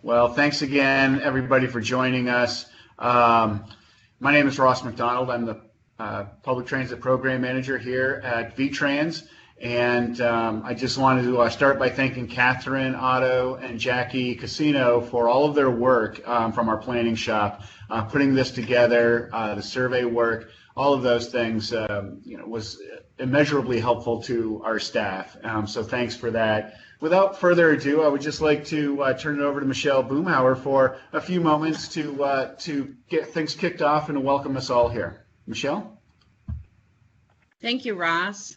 Well, thanks again, everybody, for joining us. My name is Ross McDonald. I'm the Public Transit Program Manager here at VTrans. And I just wanted to start by thanking Catherine, Otto, and Jackie Casino for all of their work from our planning shop, putting this together, the survey work, all of those things was immeasurably helpful to our staff. So thanks for that. Without further ado, I would just like to turn it over to Michelle Boomhauer for a few moments to get things kicked off and to welcome us all here. Michelle? Thank you, Ross.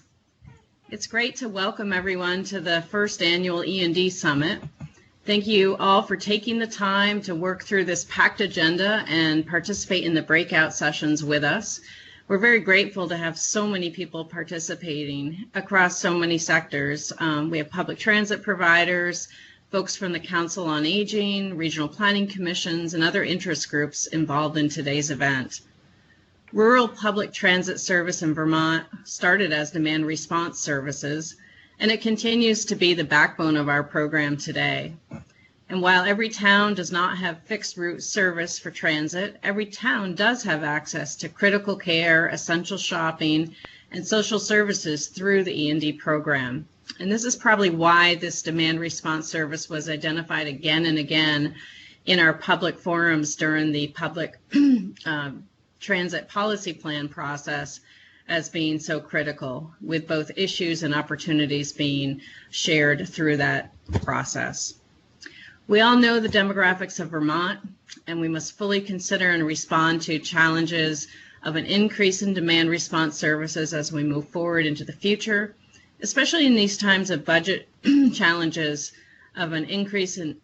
It's great to welcome everyone to the first annual E&D Summit. Thank you all for taking the time to work through this packed agenda and participate in the breakout sessions with us. We're very grateful to have so many people participating across so many sectors. We have public transit providers, folks from the Council on Aging, regional planning commissions, and other interest groups involved in today's event. Rural public transit service in Vermont started as demand response services, and it continues to be the backbone of our program today. And while every town does not have fixed route service for transit, every town does have access to critical care, essential shopping, and social services through the E&D program. And this is probably why this demand response service was identified again and again in our public forums during the public transit policy plan process as being so critical, with both issues and opportunities being shared through that process. We all know the demographics of Vermont, and we must fully consider and respond to challenges of an increase in demand response services as we move forward into the future, especially in these times of budget challenges of an increase in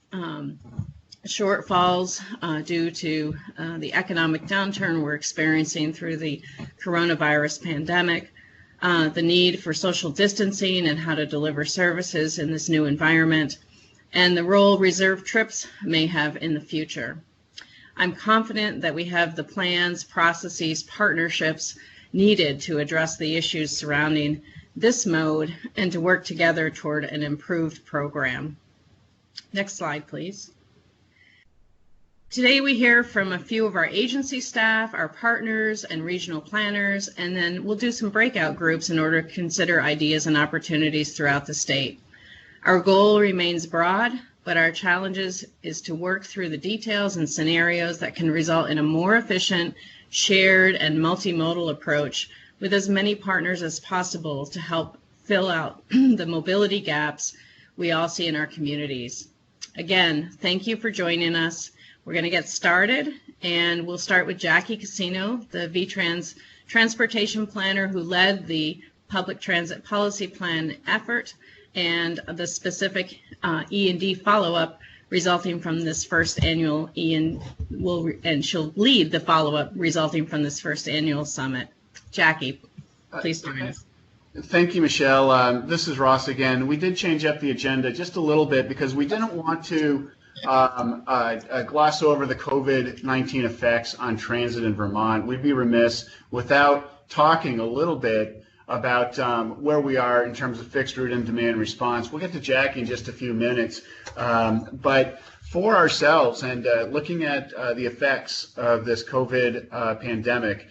shortfalls due to the economic downturn we're experiencing through the coronavirus pandemic, the need for social distancing and how to deliver services in this new environment, and the role reserve trips may have in the future. I'm confident that we have the plans, processes, partnerships needed to address the issues surrounding this mode and to work together toward an improved program. Next slide, please. Today we hear from a few of our agency staff, our partners, and regional planners, and then we'll do some breakout groups in order to consider ideas and opportunities throughout the state. Our goal remains broad, but our challenges is to work through the details and scenarios that can result in a more efficient, shared, and multimodal approach with as many partners as possible to help fill out the mobility gaps we all see in our communities. Again, thank you for joining us. We're going to get started, and we'll start with Jackie Casino, the VTrans transportation planner who led the public transit policy plan effort and the specific E&D follow-up resulting from this first annual and she'll lead the follow-up resulting from this first annual summit. Jackie, please join us. Thank you, Michelle. This is Ross again. We did change up the agenda just a little bit because we didn't want to gloss over the COVID-19 effects on transit in Vermont. We'd be remiss without talking a little bit about where we are in terms of fixed route and demand response. We'll get to Jackie in just a few minutes, but for ourselves and looking at the effects of this COVID pandemic,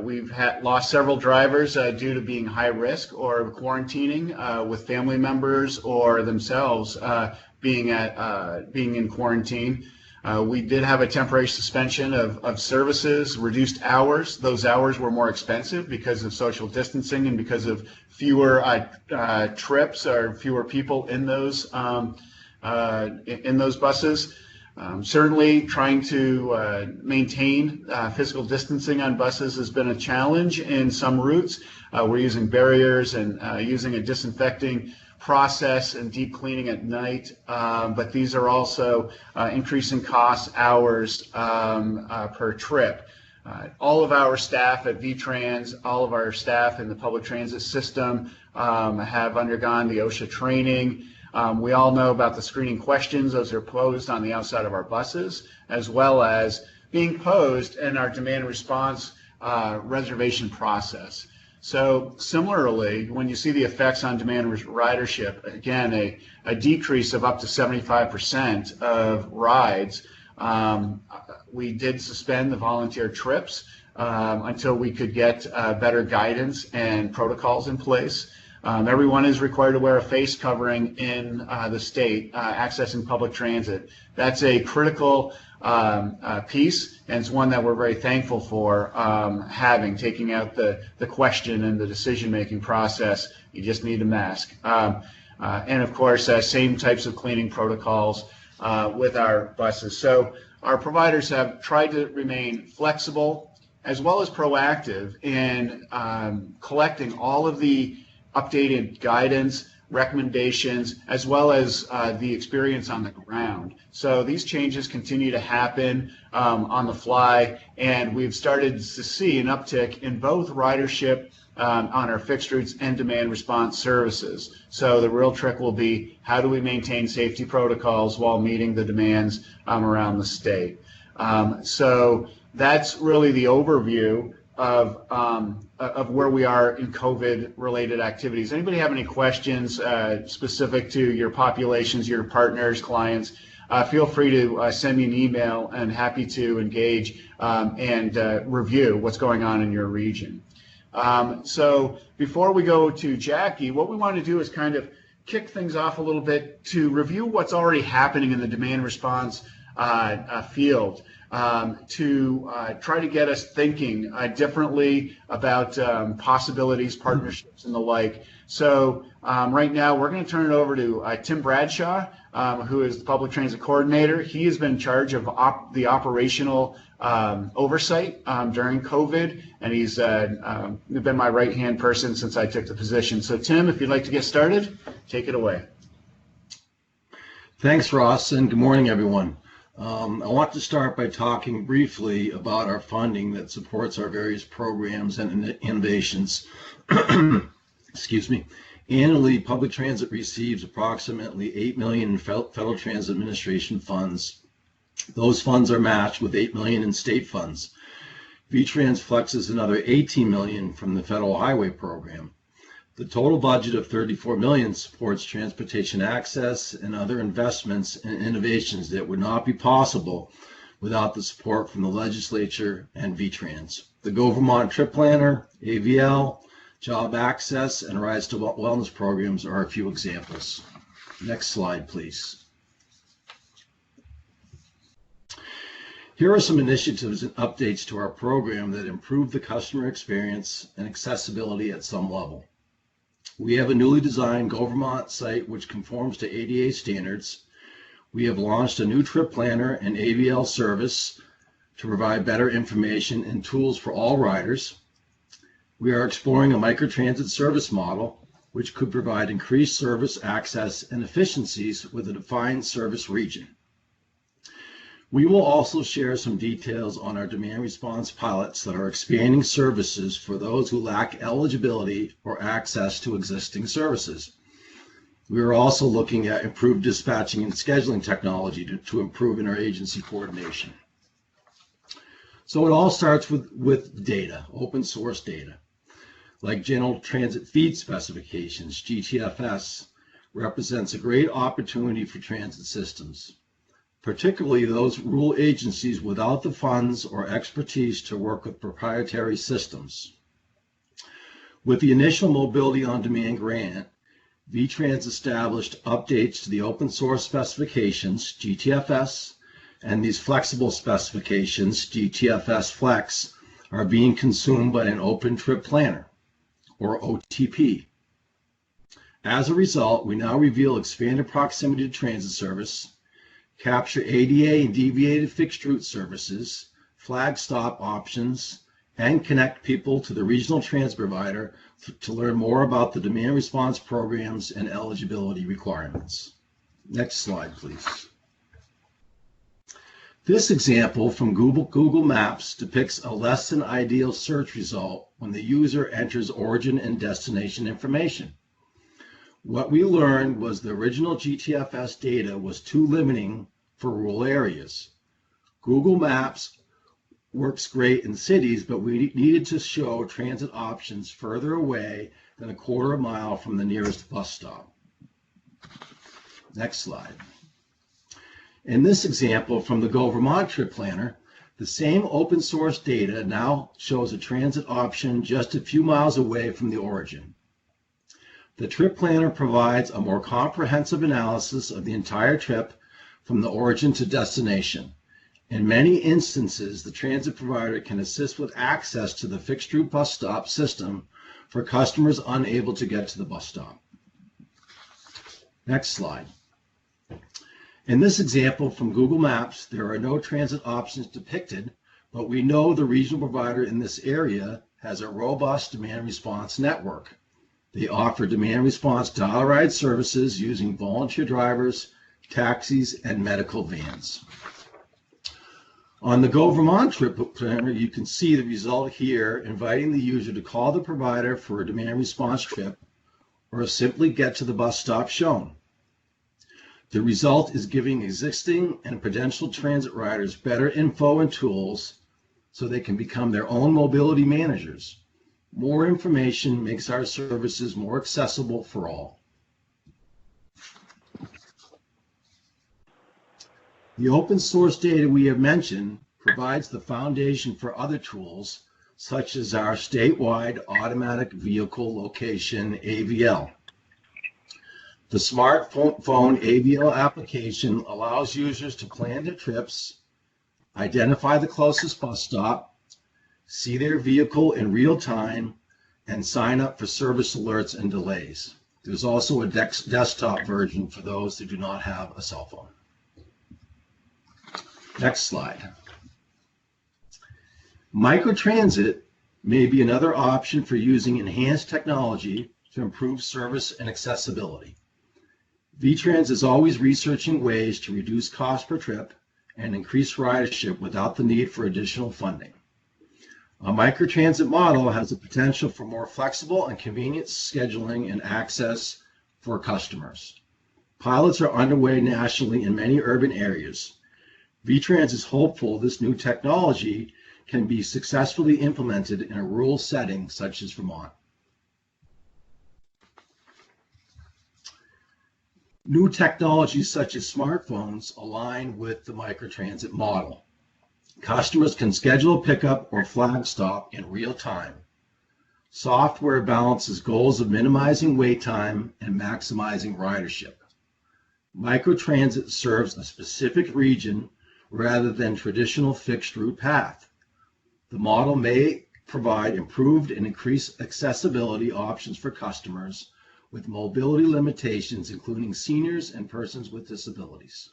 we've lost several drivers due to being high risk or quarantining with family members or themselves being in quarantine. We did have a temporary suspension of services, reduced hours. Those hours were more expensive because of social distancing and because of fewer trips or fewer people in those buses. Certainly trying to maintain physical distancing on buses has been a challenge in some routes. We're using barriers and using a disinfecting process and deep cleaning at night, but these are also increasing costs, hours per trip. All of our staff at VTrans, all of our staff in the public transit system have undergone the OSHA training. We all know about the screening questions as they're posed on the outside of our buses, as well as being posed in our demand response reservation process. So similarly, when you see the effects on demand ridership, again, a decrease of up to 75% of rides, we did suspend the volunteer trips until we could get better guidance and protocols in place. Everyone is required to wear a face covering in the state accessing public transit. That's a critical piece, and it's one that we're very thankful for taking out the question in the decision-making process. You just need a mask. And of course, same types of cleaning protocols with our buses. So our providers have tried to remain flexible as well as proactive in collecting all of the updated guidance, recommendations, as well as the experience on the ground. So these changes continue to happen on the fly, and we've started to see an uptick in both ridership on our fixed routes and demand response services. So the real trick will be, how do we maintain safety protocols while meeting the demands around the state? So that's really the overview of where we are in COVID-related activities. Anybody have any questions specific to your populations, your partners, clients? Feel free to send me an email, and happy to engage and review what's going on in your region. So before we go to Jackie, what we want to do is kind of kick things off a little bit to review what's already happening in the demand response field. To try to get us thinking differently about possibilities, partnerships, and the like. So right now, we're going to turn it over to Tim Bradshaw, who is the public transit coordinator. He has been in charge of the operational oversight during COVID, and he's been my right-hand person since I took the position. So Tim, if you'd like to get started, take it away. Thanks, Ross, and good morning, everyone. I want to start by talking briefly about our funding that supports our various programs and innovations. Excuse me. Annually, public transit receives approximately $8 million in Federal Transit Administration funds. Those funds are matched with $8 million in state funds. VTrans flexes another $18 million from the Federal Highway Program. The total budget of $34 million supports transportation access and other investments and innovations that would not be possible without the support from the legislature and VTrans. The Go Vermont Trip Planner, AVL, Job Access, and Rise to Wellness programs are a few examples. Next slide, please. Here are some initiatives and updates to our program that improve the customer experience and accessibility at some level. We have a newly designed Go Vermont site which conforms to ADA standards. We have launched a new trip planner and AVL service to provide better information and tools for all riders. We are exploring a microtransit service model which could provide increased service access and efficiencies with a defined service region. We will also share some details on our demand response pilots that are expanding services for those who lack eligibility or access to existing services. We are also looking at improved dispatching and scheduling technology to improve interagency coordination. So it all starts with data, open source data. Like General Transit Feed Specifications, GTFS represents a great opportunity for transit systems, particularly those rural agencies without the funds or expertise to work with proprietary systems. With the initial Mobility on Demand grant, VTrans established updates to the open source specifications, GTFS, and these flexible specifications, GTFS Flex, are being consumed by an open trip planner, or OTP. As a result, we now reveal expanded proximity to transit service, capture ADA and deviated fixed route services, flag stop options, and connect people to the regional transit provider to learn more about the demand response programs and eligibility requirements. Next slide, please. This example from Google Maps depicts a less than ideal search result when the user enters origin and destination information. What we learned was the original GTFS data was too limiting for rural areas. Google Maps works great in cities, but we needed to show transit options further away than a quarter mile from the nearest bus stop. Next slide. In this example from the Go Vermont Trip Planner, the same open source data now shows a transit option just a few miles away from the origin. The Trip Planner provides a more comprehensive analysis of the entire trip from the origin to destination. In many instances, the transit provider can assist with access to the fixed route bus stop system for customers unable to get to the bus stop. Next slide. In this example from Google Maps, there are no transit options depicted, but we know the regional provider in this area has a robust demand response network. They offer demand response dial ride services using volunteer drivers, taxis, and medical vans. On the Go Vermont Trip Planner, you can see the result here, inviting the user to call the provider for a demand response trip or simply get to the bus stop shown. The result is giving existing and potential transit riders better info and tools so they can become their own mobility managers. More information makes our services more accessible for all. The open source data we have mentioned provides the foundation for other tools, such as our statewide automatic vehicle location AVL. The smartphone AVL application allows users to plan their trips, identify the closest bus stop, see their vehicle in real time, and sign up for service alerts and delays. There's also a desktop version for those who do not have a cell phone. Next slide. Microtransit may be another option for using enhanced technology to improve service and accessibility. VTrans is always researching ways to reduce cost per trip and increase ridership without the need for additional funding. A microtransit model has the potential for more flexible and convenient scheduling and access for customers. Pilots are underway nationally in many urban areas. VTrans is hopeful this new technology can be successfully implemented in a rural setting such as Vermont. New technologies such as smartphones align with the microtransit model. Customers can schedule a pickup or flag stop in real time. Software balances goals of minimizing wait time and maximizing ridership. Microtransit serves a specific region rather than traditional fixed route path. The model may provide improved and increased accessibility options for customers with mobility limitations, including seniors and persons with disabilities.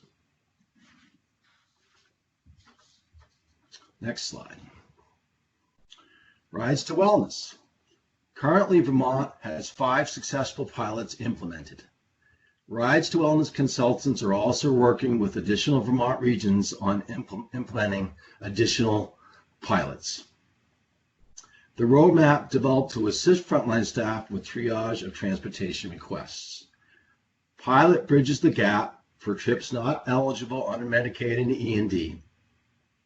Next slide. Rides to Wellness. Currently, Vermont has 5 successful pilots implemented. Rides to Wellness consultants are also working with additional Vermont regions on implementing additional pilots. The roadmap developed to assist frontline staff with triage of transportation requests. Pilot bridges the gap for trips not eligible under Medicaid and E&D.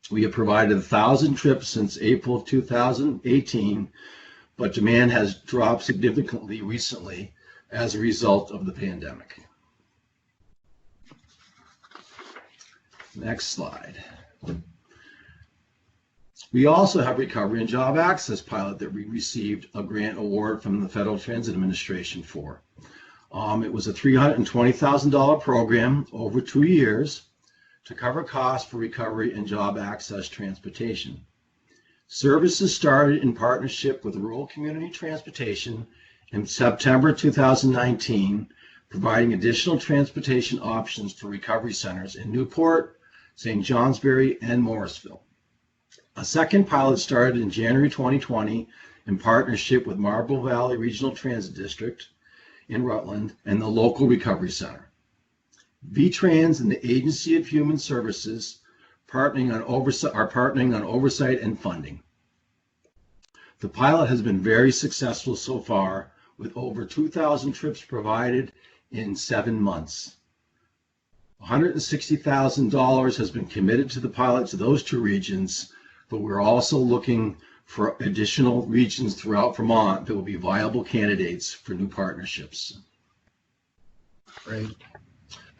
We have provided 1,000 trips since April of 2018, but demand has dropped significantly recently as a result of the pandemic. Next slide. We also have Recovery and Job Access pilot that we received a grant award from the Federal Transit Administration for. It was a $320,000 program over 2 years to cover costs for recovery and job access transportation. Services started in partnership with Rural Community Transportation in September 2019, providing additional transportation options for recovery centers in Newport, St. Johnsbury, and Morrisville. A second pilot started in January 2020 in partnership with Marble Valley Regional Transit District in Rutland and the local recovery center. VTrans and the Agency of Human Services are partnering on oversight and funding. The pilot has been very successful so far, with over 2,000 trips provided in 7 months. $160,000 has been committed to the pilot to those 2 regions. but we're also looking for additional regions throughout Vermont that will be viable candidates for new partnerships. Great.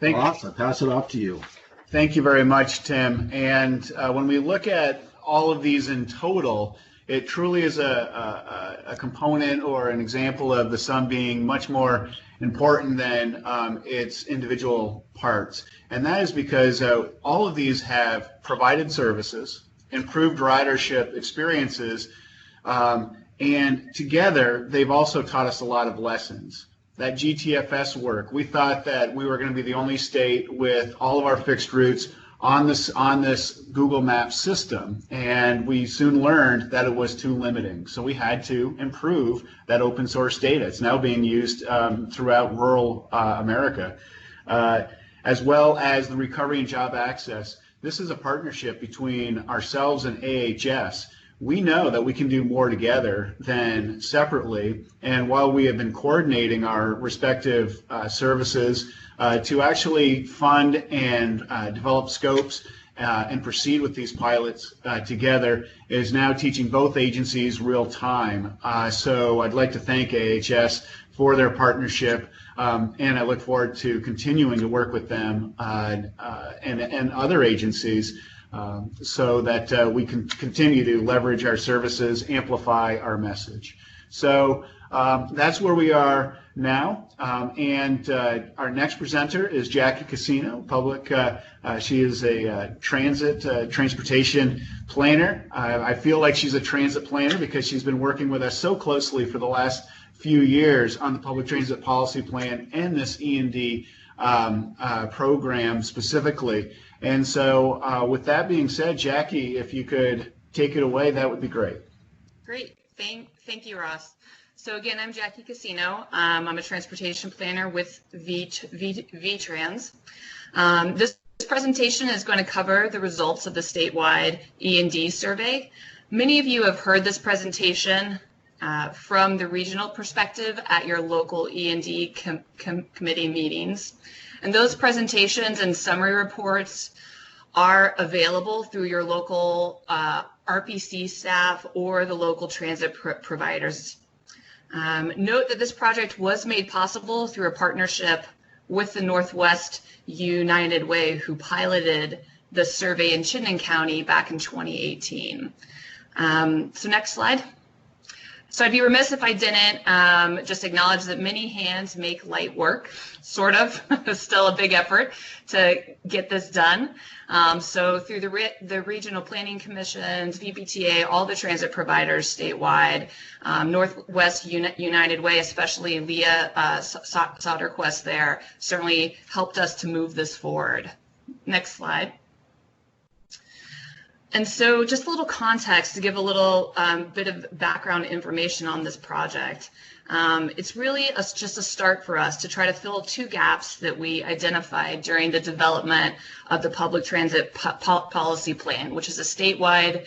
Ross, I pass it off to you. Thank you very much, Tim. And when we look at all of these in total, it truly is a component or an example of the sum being much more important than its individual parts. And that is because all of these have provided services, improved ridership experiences, and together they've also taught us a lot of lessons. That GTFS work, we thought that we were going to be the only state with all of our fixed routes on this Google Maps system, and we soon learned that it was too limiting. So we had to improve that open source data. It's now being used throughout rural America, as well as the recovery and job access. This is a partnership between ourselves and AHS. We know that we can do more together than separately, and while we have been coordinating our respective services to actually fund and develop scopes and proceed with these pilots together, is now teaching both agencies real time. So I'd like to thank AHS for their partnership, and I look forward to continuing to work with them and other agencies so that we can continue to leverage our services, amplify our message. So that's where we are now, and our next presenter is Jackie Casino, she is a transportation planner. I feel like she's a transit planner because she's been working with us so closely for the last few years on the public transit policy plan and this E&D program specifically. And so with that being said, Jackie, if you could take it away, that would be great. Great. Thank you, Ross. So again, I'm Jackie Casino. I'm a transportation planner with VTrans. This presentation is going to cover the results of the statewide E&D survey. Many of you have heard this presentation from the regional perspective at your local E&D committee meetings. And those presentations and summary reports are available through your local RPC staff or the local transit providers. Note that this project was made possible through a partnership with the Northwest United Way, who piloted the survey in Chittenden County back in 2018. So next slide. So I'd be remiss if I didn't just acknowledge that many hands make light work, sort of. It's still a big effort to get this done. So through the regional planning commissions, VPTA, all the transit providers statewide, Northwest United Way, especially Leah Soderquist there, certainly helped us to move this forward. Next slide. And so just a little context to give a little bit of background information on this project. It's really just a start for us to try to fill two gaps that we identified during the development of the public transit policy plan, which is a statewide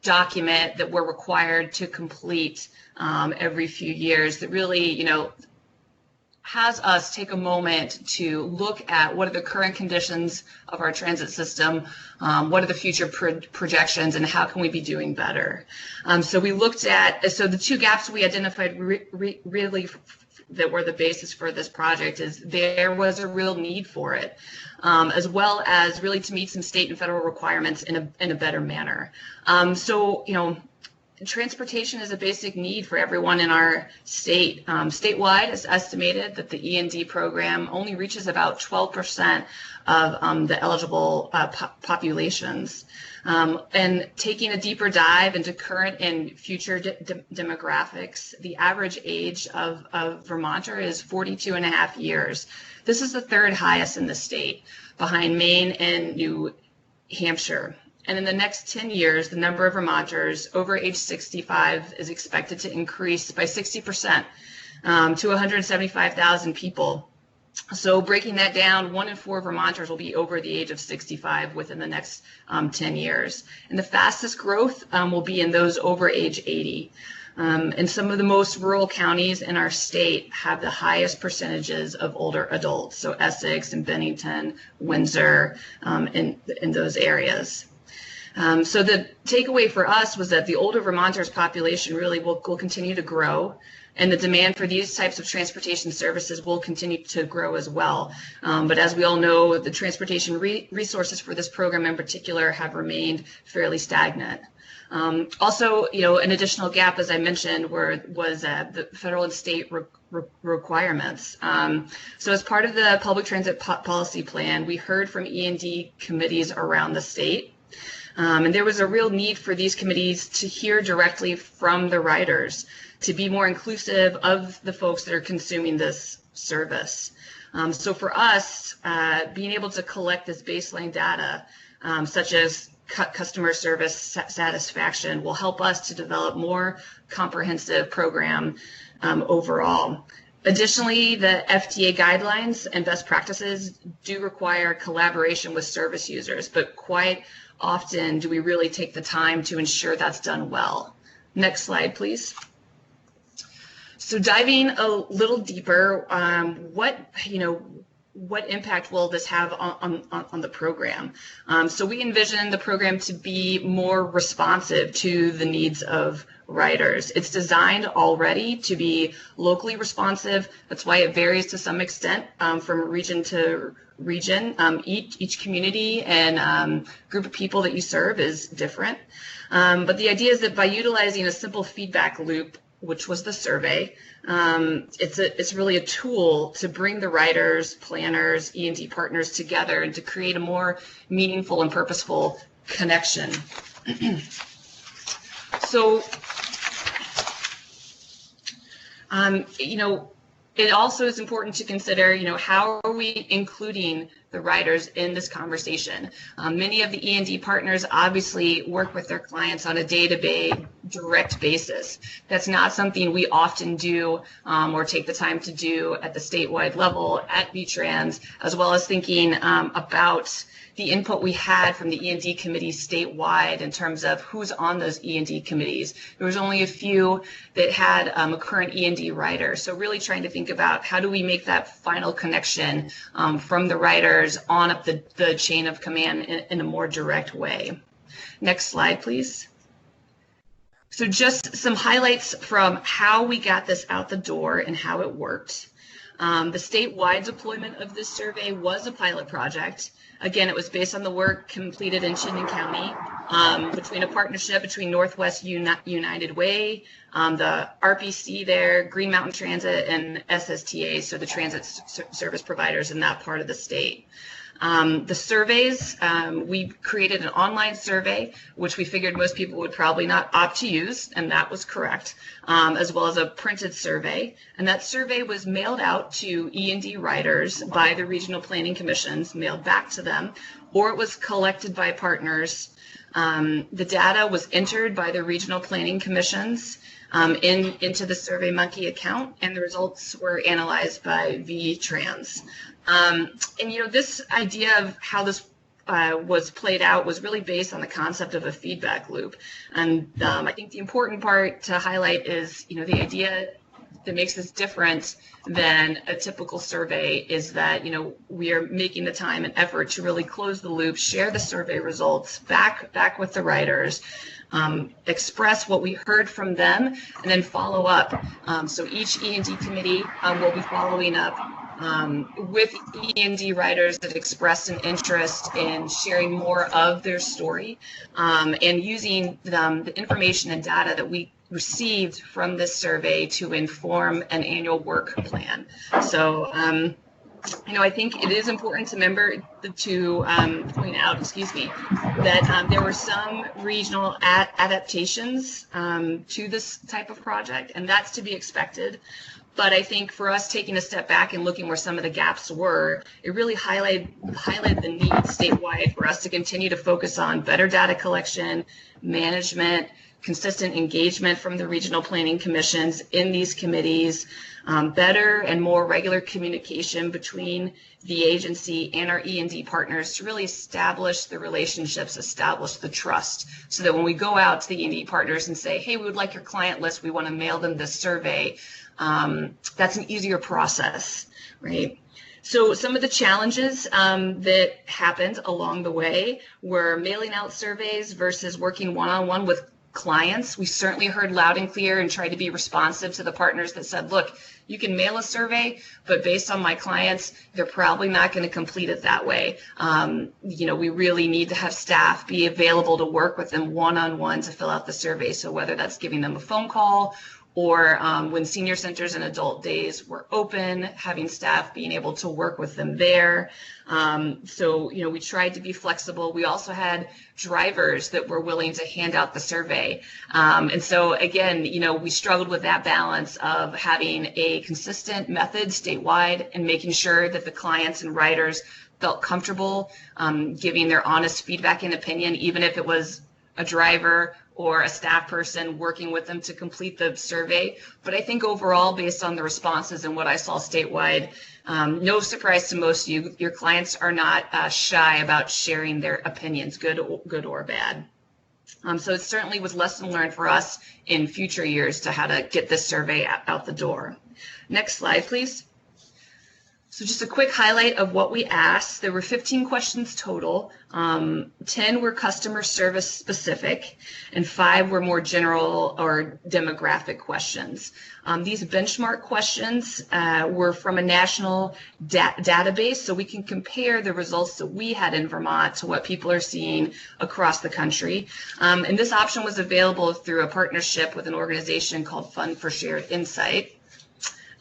document that we're required to complete every few years that really, has us take a moment to look at what are the current conditions of our transit system, what are the future projections, and how can we be doing better. So we looked at, so the two gaps we identified really that were the basis for this project is there was a real need for it, as well as really to meet some state and federal requirements in a better manner. Transportation is a basic need for everyone in our state. Statewide, it's estimated that the E&D program only reaches about 12% of the eligible populations. And taking a deeper dive into current and future demographics, the average age of Vermonter is 42 and a half years. This is the third highest in the state, behind Maine and New Hampshire. And in the next 10 years, the number of Vermonters over age 65 is expected to increase by 60% to 175,000 people. So breaking that down, 1 in 4 Vermonters will be over the age of 65 within the next 10 years. And the fastest growth will be in those over age 80. And some of the most rural counties in our state have the highest percentages of older adults. So Essex and Bennington, Windsor, in those areas. So the takeaway for us was that the older Vermonters population really will continue to grow, and the demand for these types of transportation services will continue to grow as well. But as we all know, the transportation resources for this program in particular have remained fairly stagnant. Also, an additional gap, as I mentioned, was the federal and state requirements. So as part of the public transit policy plan, we heard from E&D committees around the state. And there was a real need for these committees to hear directly from the riders, to be more inclusive of the folks that are consuming this service. So for us, being able to collect this baseline data, such as customer service satisfaction, will help us to develop more comprehensive program overall. Additionally, the FTA guidelines and best practices do require collaboration with service users, but quite often do we really take the time to ensure that's done well. Next slide, please. So diving a little deeper, what impact will this have on the program? So we envision the program to be more responsive to the needs of riders. It's designed already to be locally responsive. That's why it varies to some extent from region to region. Each community and group of people that you serve is different. But the idea is that by utilizing a simple feedback loop, which was the survey, it's really a tool to bring the riders, planners, E&D partners together and to create a more meaningful and purposeful connection. So, it also is important to consider, how are we including the riders in this conversation? Many of the E&D partners obviously work with their clients on a day-to-day direct basis. That's not something we often do or take the time to do at the statewide level at VTrans, as well as thinking about the input we had from the E&D committees statewide in terms of who's on those E&D committees. There was only a few that had a current E&D writer. So really trying to think about how do we make that final connection from the writers on up the chain of command in a more direct way. Next slide, please. So just some highlights from how we got this out the door and how it worked. The statewide deployment of this survey was a pilot project. Again, it was based on the work completed in Chittenden County between a partnership between Northwest United Way, the RPC there, Green Mountain Transit, and SSTA, so the transit service providers in that part of the state. The surveys, we created an online survey, which we figured most people would probably not opt to use, and that was correct, as well as a printed survey. And that survey was mailed out to E&D writers by the regional planning commissions, mailed back to them, or it was collected by partners. The data was entered by the regional planning commissions into the SurveyMonkey account, and the results were analyzed by VTrans. And this idea of how this was played out was really based on the concept of a feedback loop. And I think the important part to highlight is, the idea that makes this different than a typical survey is that, we are making the time and effort to really close the loop, share the survey results back with the writers, express what we heard from them, and then follow up. So each E&D committee will be following up with E&D writers that expressed an interest in sharing more of their story and using the information and data that we received from this survey to inform an annual work plan. So, I think it is important to point out, that there were some regional adaptations to this type of project, and that's to be expected. But I think for us taking a step back and looking where some of the gaps were, it really highlighted the need statewide for us to continue to focus on better data collection, management, consistent engagement from the regional planning commissions in these committees, better and more regular communication between the agency and our E&D partners to really establish the relationships, establish the trust, so that when we go out to the E&D partners and say, hey, we would like your client list, we want to mail them this survey, that's an easier process, right? So some of the challenges that happened along the way were mailing out surveys versus working one-on-one with clients. We certainly heard loud and clear and tried to be responsive to the partners that said, look, you can mail a survey, but based on my clients, they're probably not going to complete it that way. We really need to have staff be available to work with them one-on-one to fill out the survey. So whether that's giving them a phone call, or when senior centers and adult days were open, having staff being able to work with them there. We tried to be flexible. We also had drivers that were willing to hand out the survey. We struggled with that balance of having a consistent method statewide and making sure that the clients and writers felt comfortable giving their honest feedback and opinion, even if it was a driver or a staff person working with them to complete the survey. But I think overall, based on the responses and what I saw statewide, no surprise to most of you, your clients are not shy about sharing their opinions, good or bad. So it certainly was lesson learned for us in future years to how to get this survey out the door. Next slide, please. So just a quick highlight of what we asked. There were 15 questions total. 10 were customer service specific, and 5 were more general or demographic questions. These benchmark questions were from a national database, so we can compare the results that we had in Vermont to what people are seeing across the country. And this option was available through a partnership with an organization called Fund for Shared Insight.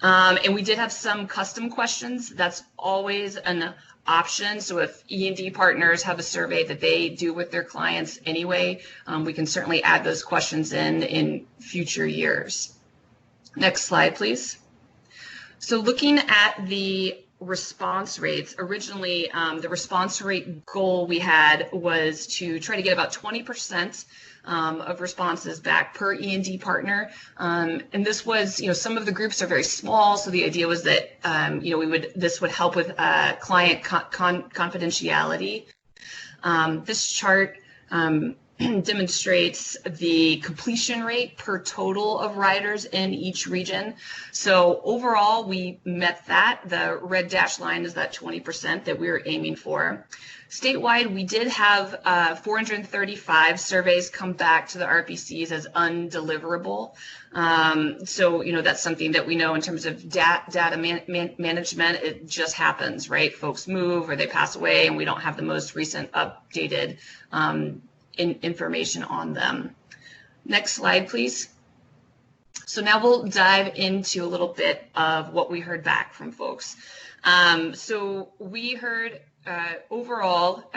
And we did have some custom questions. That's always an option. So if E&D partners have a survey that they do with their clients anyway, we can certainly add those questions in future years. Next slide, please. So looking at the response rates, originally the response rate goal we had was to try to get about 20% of responses back per E&D partner, and this was, some of the groups are very small, so the idea was that this would help with client confidentiality. This chart demonstrates the completion rate per total of riders in each region. So overall, we met that. The red dashed line is that 20% that we were aiming for. Statewide, we did have 435 surveys come back to the RPCs as undeliverable. That's something that we know in terms of data management. It just happens, right? Folks move or they pass away, and we don't have the most recent updated information on them. Next slide, please. So now we'll dive into a little bit of what we heard back from folks. So we heard overall,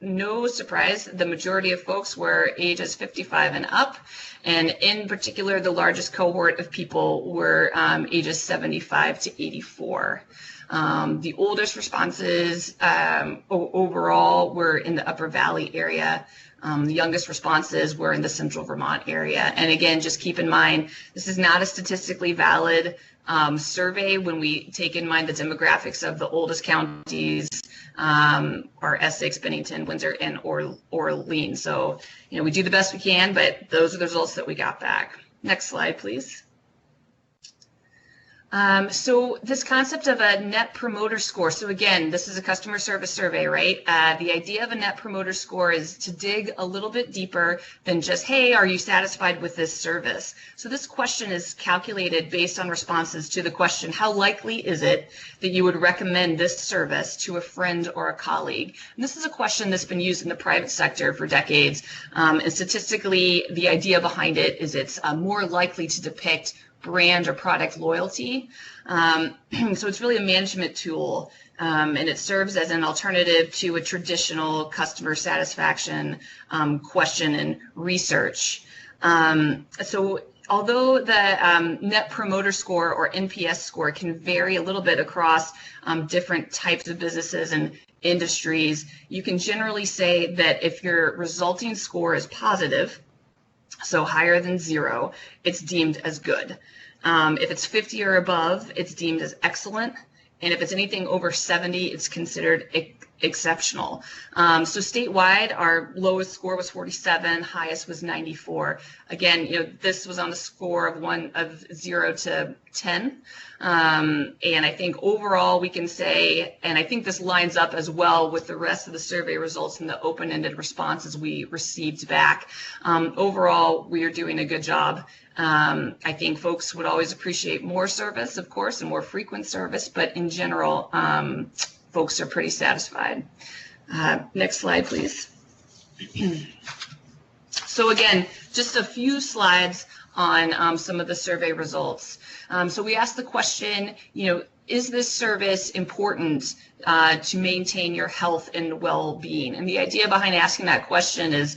no surprise, the majority of folks were ages 55 and up, and in particular, the largest cohort of people were ages 75 to 84. The oldest responses overall were in the Upper Valley area. The youngest responses were in the Central Vermont area. And again, just keep in mind, this is not a statistically valid survey when we take in mind the demographics of the oldest counties are Essex, Bennington, Windsor, and Orleans. So, we do the best we can, but those are the results that we got back. Next slide, please. So this concept of a net promoter score. So again, this is a customer service survey, right? The idea of a net promoter score is to dig a little bit deeper than just, hey, are you satisfied with this service? So this question is calculated based on responses to the question, how likely is it that you would recommend this service to a friend or a colleague? And this is a question that's been used in the private sector for decades. And statistically, the idea behind it is it's more likely to depict brand or product loyalty. So it's really a management tool, and it serves as an alternative to a traditional customer satisfaction question and research. So although the Net Promoter Score or NPS score can vary a little bit across different types of businesses and industries, you can generally say that if your resulting score is positive, so higher than 0, it's deemed as good. If it's 50 or above, it's deemed as excellent. And if it's anything over 70, it's considered exceptional. So statewide, our lowest score was 47, highest was 94. Again, this was on a score of 0 to 10. And I think overall we can say, and I think this lines up as well with the rest of the survey results and the open-ended responses we received back. Overall, we are doing a good job. I think folks would always appreciate more service, of course, and more frequent service, but in general, folks are pretty satisfied. Next slide, please. So again, just a few slides on some of the survey results. So we asked the question, is this service important to maintain your health and well-being? And the idea behind asking that question is,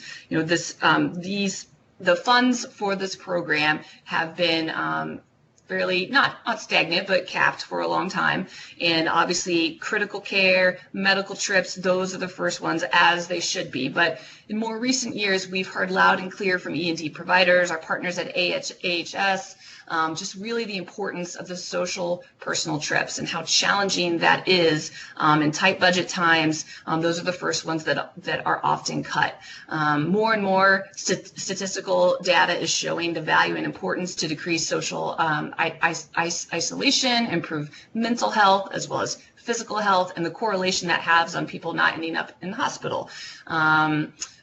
the funds for this program have been fairly not stagnant, but capped for a long time. And obviously critical care, medical trips, those are the first ones, as they should be. But in more recent years, we've heard loud and clear from E&D providers, our partners at AHS, just really the importance of the social personal trips and how challenging that is in tight budget times. Those are the first ones that are often cut. More and more statistical data is showing the value and importance to decrease social isolation, improve mental health, as well as physical health, and the correlation that has on people not ending up in the hospital.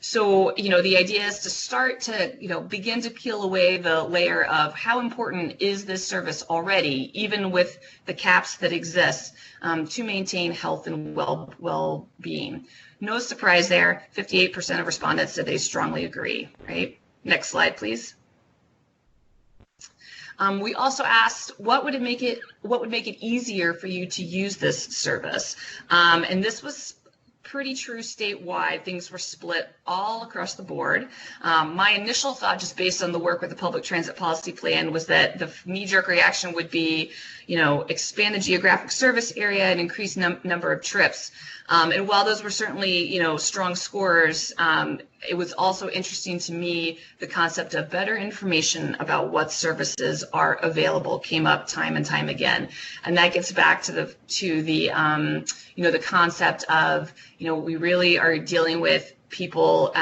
So, the idea is to start to, begin to peel away the layer of how important is this service already, even with the caps that exist, to maintain health and well-being. No surprise there, 58% of respondents said they strongly agree, right? Next slide, please. We also asked, what would make it easier for you to use this service? And this was pretty true statewide. Things were split all across the board. My initial thought, just based on the work with the public transit policy plan, was that the knee-jerk reaction would be, expand the geographic service area and increase number of trips. And while those were certainly, strong scores, it was also interesting to me the concept of better information about what services are available came up time and time again. And that gets back to the concept of, we really are dealing with people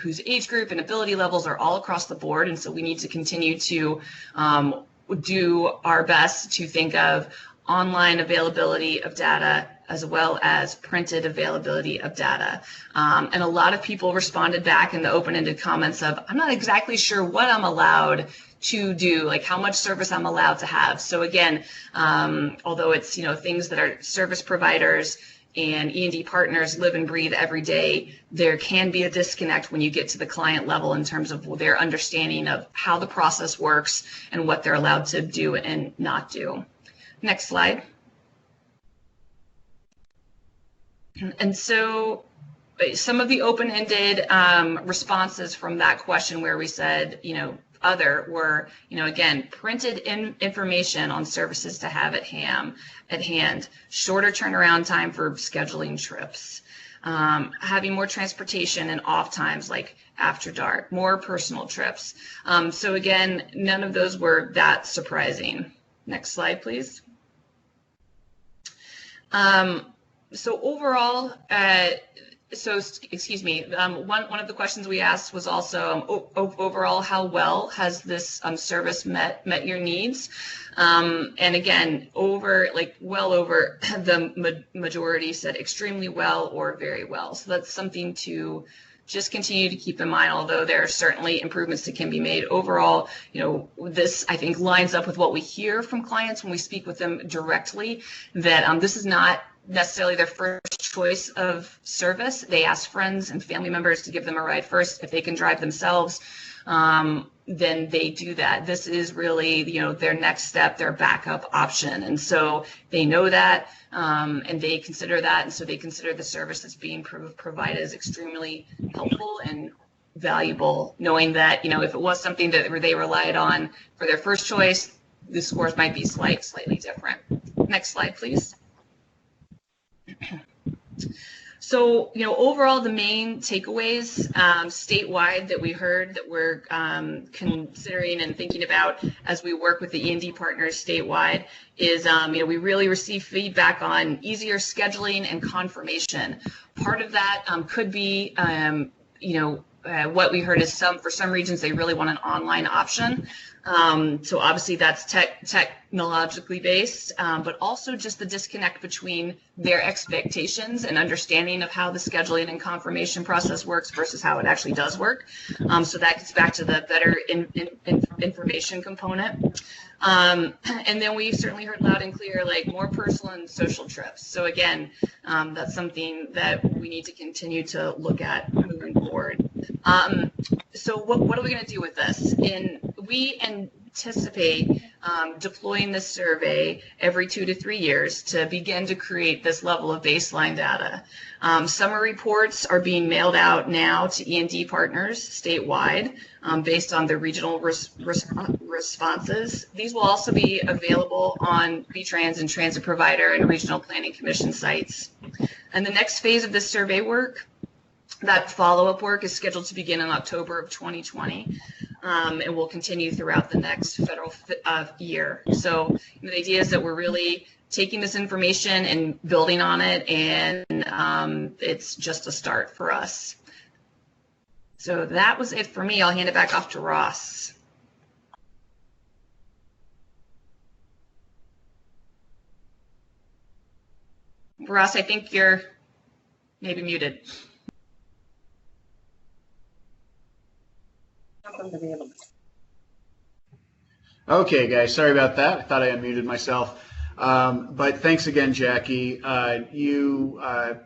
whose age group and ability levels are all across the board. And so we need to continue to do our best to think of online availability of data as well as printed availability of data. And a lot of people responded back in the open-ended comments of, I'm not exactly sure what I'm allowed to do, like how much service I'm allowed to have. So again, although it's, things that our service providers and E&D partners live and breathe every day, there can be a disconnect when you get to the client level in terms of their understanding of how the process works and what they're allowed to do and not do. Next slide. And so some of the open-ended responses from that question where we said, other were, again, printed information on services to have at hand, shorter turnaround time for scheduling trips, having more transportation and off times like after dark, more personal trips. So again, none of those were that surprising. Next slide, please. So overall, excuse me, one of the questions we asked was also overall, how well has this service met your needs? And again, well over the majority said extremely well or very well. So that's something to just continue to keep in mind, although there are certainly improvements that can be made. Overall, this I think lines up with what we hear from clients when we speak with them directly, that this is not necessarily their first choice of service. They ask friends and family members to give them a ride first. If they can drive themselves, then they do that. This is really, their next step, their backup option. And so they know that, and they consider that. And so they consider the service that's being provided as extremely helpful and valuable, knowing that, if it was something that they relied on for their first choice, the scores might be slightly different. Next slide, please. So, overall, the main takeaways statewide that we heard that we're considering and thinking about as we work with the E&D partners statewide is, we really receive feedback on easier scheduling and confirmation. Part of that could be, what we heard is for some regions, they really want an online option. So obviously that's technologically based, but also just the disconnect between their expectations and understanding of how the scheduling and confirmation process works versus how it actually does work. So that gets back to the better information component. And then we certainly heard loud and clear, like more personal and social trips. So again, that's something that we need to continue to look at moving forward. So what are we going to do with this? We anticipate deploying this survey every 2 to 3 years to begin to create this level of baseline data. Summer reports are being mailed out now to E&D partners statewide based on their regional responses. These will also be available on VTrans and transit provider and regional planning commission sites. And the next phase of this survey work, that follow-up work, is scheduled to begin in October of 2020 and will continue throughout the next federal year. So the idea is that we're really taking this information and building on it, and it's just a start for us. So that was it for me. I'll hand it back off to Ross. Ross, I think you're maybe muted. Okay, guys, sorry about that. I thought I unmuted myself. But thanks again, Jackie. You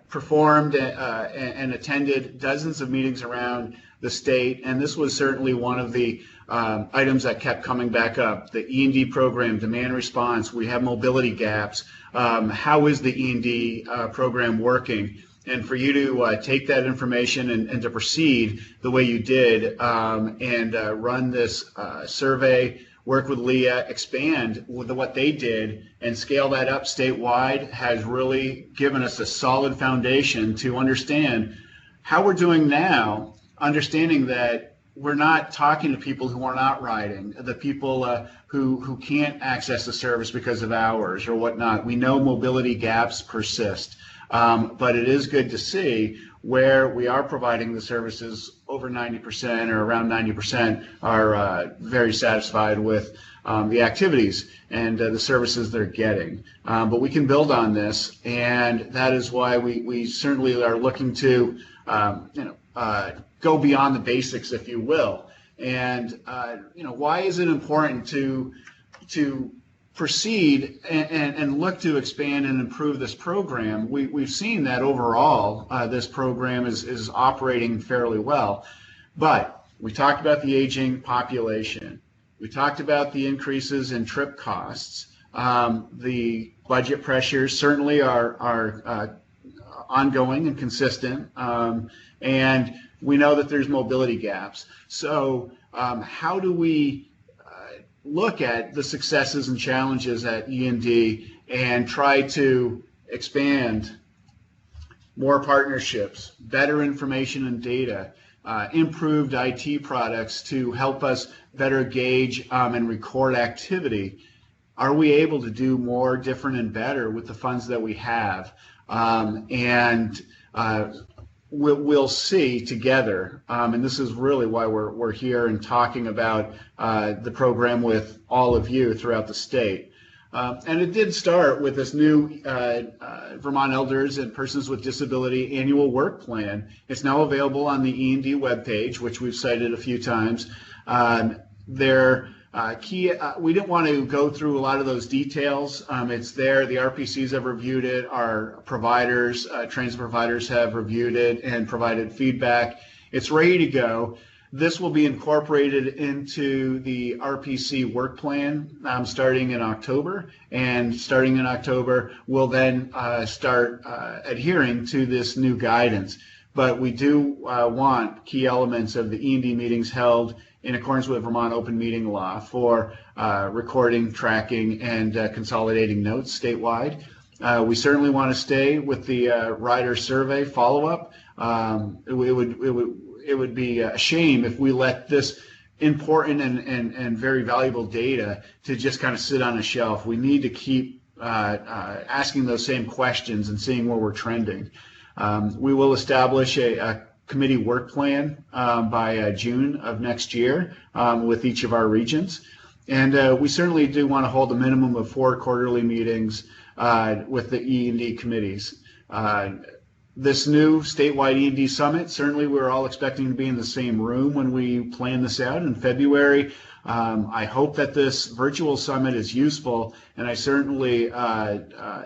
performed and attended dozens of meetings around the state, and this was certainly one of the items that kept coming back up. The E&D program, demand response, we have mobility gaps. How is the E&D program working? And for you to take that information and to proceed the way you did and run this survey, work with Leah, expand with what they did, and scale that up statewide has really given us a solid foundation to understand how we're doing now, understanding that we're not talking to people who are not riding, the people who can't access the service because of hours or whatnot. We know mobility gaps persist. But it is good to see where we are providing the services. Over 90% or around 90% are very satisfied with the activities and the services they're getting. But we can build on this, and that is why we certainly are looking to go beyond the basics, if you will. And why is it important to proceed and look to expand and improve this program? We've seen that overall this program is operating fairly well, but we talked about the aging population. We talked about the increases in trip costs. The budget pressures certainly are ongoing and consistent, and we know that there's mobility gaps. So how do we look at the successes and challenges at E&D and try to expand more partnerships, better information and data, improved IT products to help us better gauge and record activity? Are we able to do more, different, and better with the funds that we have? We'll see together, and this is really why we're here and talking about the program with all of you throughout the state. And it did start with this new Vermont Elders and Persons with Disability Annual Work Plan. It's now available on the E&D webpage, which we've cited a few times. We didn't want to go through a lot of those details. It's there. The RPCs have reviewed it. Our providers, transit providers have reviewed it and provided feedback. It's ready to go. This will be incorporated into the RPC work plan starting in October. And starting in October, we'll then start adhering to this new guidance. But we do want key elements of the E&D meetings held in accordance with Vermont open meeting law for recording, tracking, and consolidating notes statewide. We certainly want to stay with the rider survey follow-up. It would be a shame if we let this important and very valuable data to just kind of sit on a shelf. We need to keep asking those same questions and seeing where we're trending. We will establish a committee work plan by June of next year with each of our regions. And we certainly do want to hold a minimum of 4 quarterly meetings with the E&D committees. This new statewide E&D summit, certainly we're all expecting to be in the same room when we plan this out in February. I hope that this virtual summit is useful, and I certainly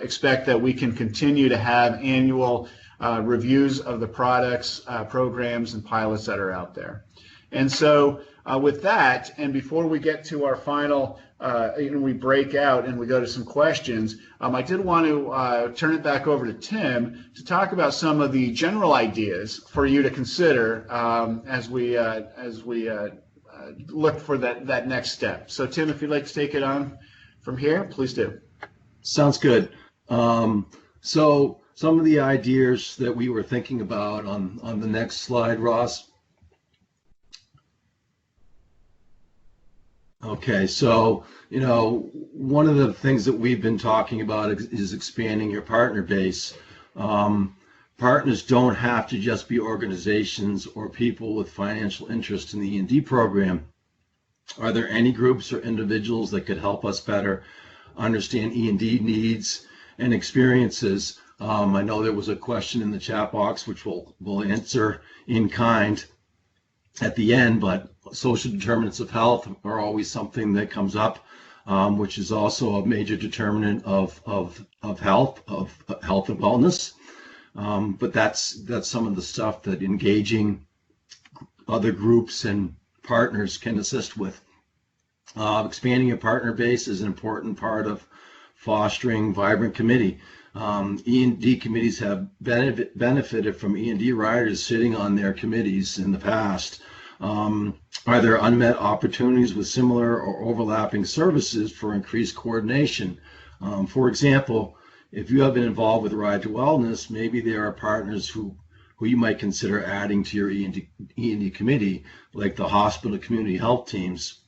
expect that we can continue to have annual reviews of the products, programs, and pilots that are out there. And so with that, and before we get to our final, we break out and we go to some questions, I did want to turn it back over to Tim to talk about some of the general ideas for you to consider as we look for that next step. So Tim, if you'd like to take it on from here, please do. Sounds good. So some of the ideas that we were thinking about on the next slide, Ross. Okay, so, one of the things that we've been talking about is expanding your partner base. Partners don't have to just be organizations or people with financial interest in the E&D program. Are there any groups or individuals that could help us better understand E&D needs and experiences? I know there was a question in the chat box, which we'll answer in kind at the end, but social determinants of health are always something that comes up, which is also a major determinant of health and wellness. But that's some of the stuff that engaging other groups and partners can assist with. Expanding your partner base is an important part of fostering vibrant committee. E&D committees have benefited from E&D riders sitting on their committees in the past. Are there unmet opportunities with similar or overlapping services for increased coordination? For example, if you have been involved with Ride to Wellness, maybe there are partners who you might consider adding to your E&D committee, like the hospital community health teams.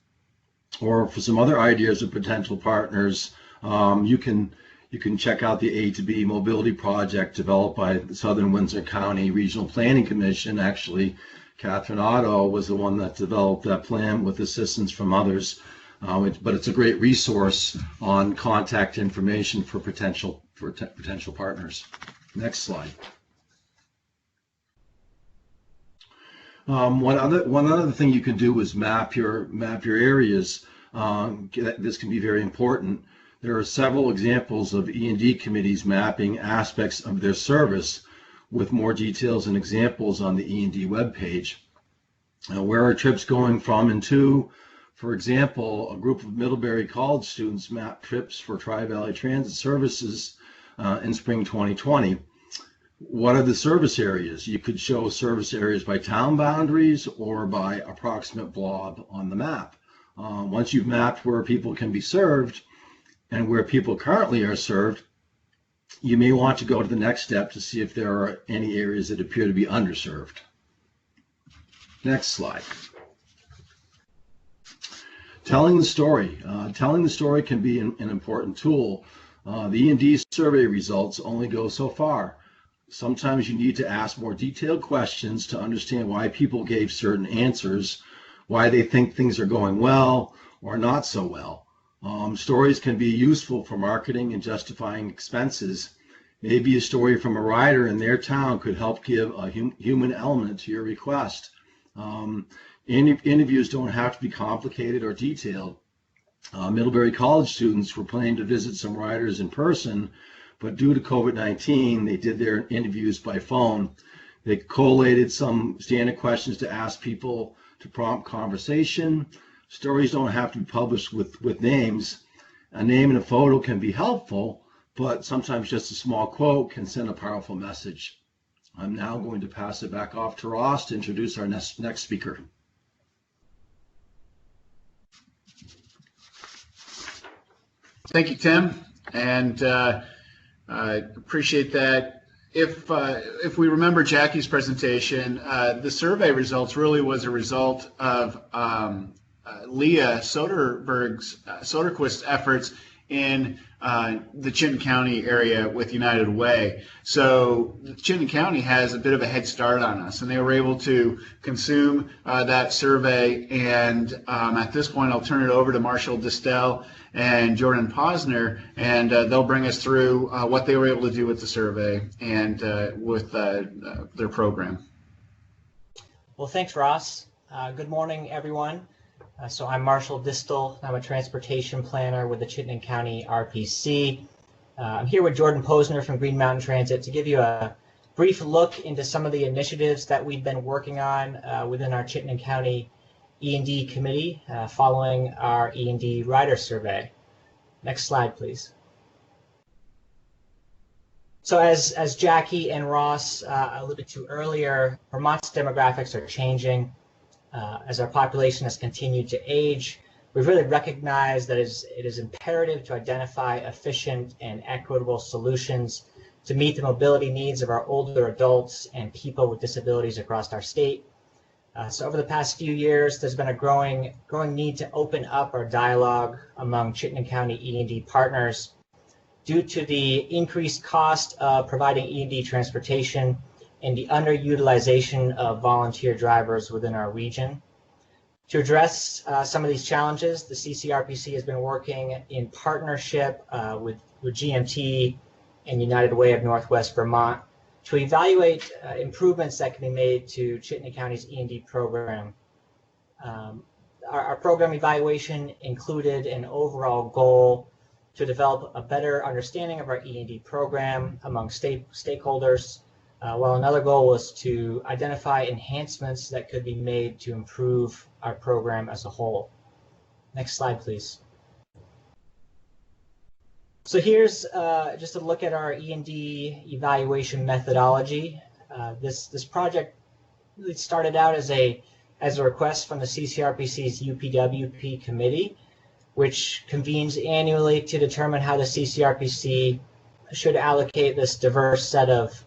Or for some other ideas of potential partners, you can check out the A to B mobility project developed by the Southern Windsor County Regional Planning Commission. Actually, Catherine Otto was the one that developed that plan with assistance from others. But it's a great resource on contact information for potential partners. Next slide. One other thing you can do is map your areas. This can be very important. There are several examples of E&D committees mapping aspects of their service with more details and examples on the E&D webpage. Where are trips going from and to? For example, a group of Middlebury College students mapped trips for Tri-Valley Transit Services in spring 2020. What are the service areas? You could show service areas by town boundaries or by approximate blob on the map. Once you've mapped where people can be served and where people currently are served, you may want to go to the next step to see if there are any areas that appear to be underserved. Next slide. Telling the story. Telling the story can be an important tool. The E&D survey results only go so far. Sometimes you need to ask more detailed questions to understand why people gave certain answers, why they think things are going well or not so well. Stories can be useful for marketing and justifying expenses. Maybe a story from a rider in their town could help give a human element to your request. Interviews don't have to be complicated or detailed. Middlebury College students were planning to visit some riders in person, but due to COVID-19, they did their interviews by phone. They collated some standard questions to ask people to prompt conversation. Stories don't have to be published with names. A name and a photo can be helpful, but sometimes just a small quote can send a powerful message. I'm now going to pass it back off to Ross to introduce our next speaker. Thank you, Tim. And Appreciate that. If we remember Jackie's presentation, the survey results really was a result of Leah Soderquist's efforts in the Chittenden County area with United Way. So Chittenden County has a bit of a head start on us, and they were able to consume that survey. And at this point, I'll turn it over to Marshall Distel and Jordan Posner, and they'll bring us through what they were able to do with the survey and with their program. Well, thanks, Ross. Good morning, everyone. So I'm Marshall Distel. I'm a transportation planner with the Chittenden County RPC. I'm here with Jordan Posner from Green Mountain Transit to give you a brief look into some of the initiatives that we've been working on within our Chittenden County E&D committee following our E&D rider survey. Next slide, please. So as Jackie and Ross alluded to earlier, Vermont's demographics are changing. As our population has continued to age, we've really recognized that it is imperative to identify efficient and equitable solutions to meet the mobility needs of our older adults and people with disabilities across our state. So over the past few years, there's been a growing need to open up our dialogue among Chittenden County E&D partners due to the increased cost of providing E&D transportation and the underutilization of volunteer drivers within our region. To address some of these challenges, the CCRPC has been working in partnership with GMT and United Way of Northwest Vermont to evaluate improvements that can be made to Chittenden County's E&D program. Our program evaluation included an overall goal to develop a better understanding of our E&D program among stakeholders, while another goal was to identify enhancements that could be made to improve our program as a whole. Next slide, please. So here's just a look at our E&D evaluation methodology. This project really started out as a request from the CCRPC's UPWP committee, which convenes annually to determine how the CCRPC should allocate this diverse set of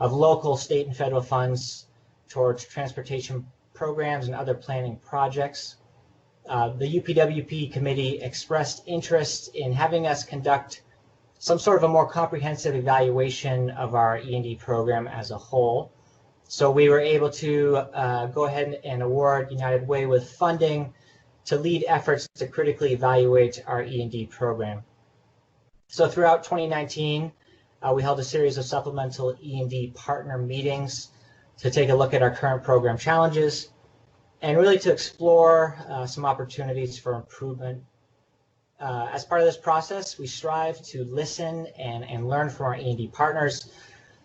local, state, and federal funds towards transportation programs and other planning projects. The UPWP committee expressed interest in having us conduct some sort of a more comprehensive evaluation of our E&D program as a whole. So we were able to go ahead and award United Way with funding to lead efforts to critically evaluate our E&D program. So throughout 2019, we held a series of supplemental E&D partner meetings to take a look at our current program challenges and really to explore some opportunities for improvement. As part of this process, we strive to listen and learn from our E&D partners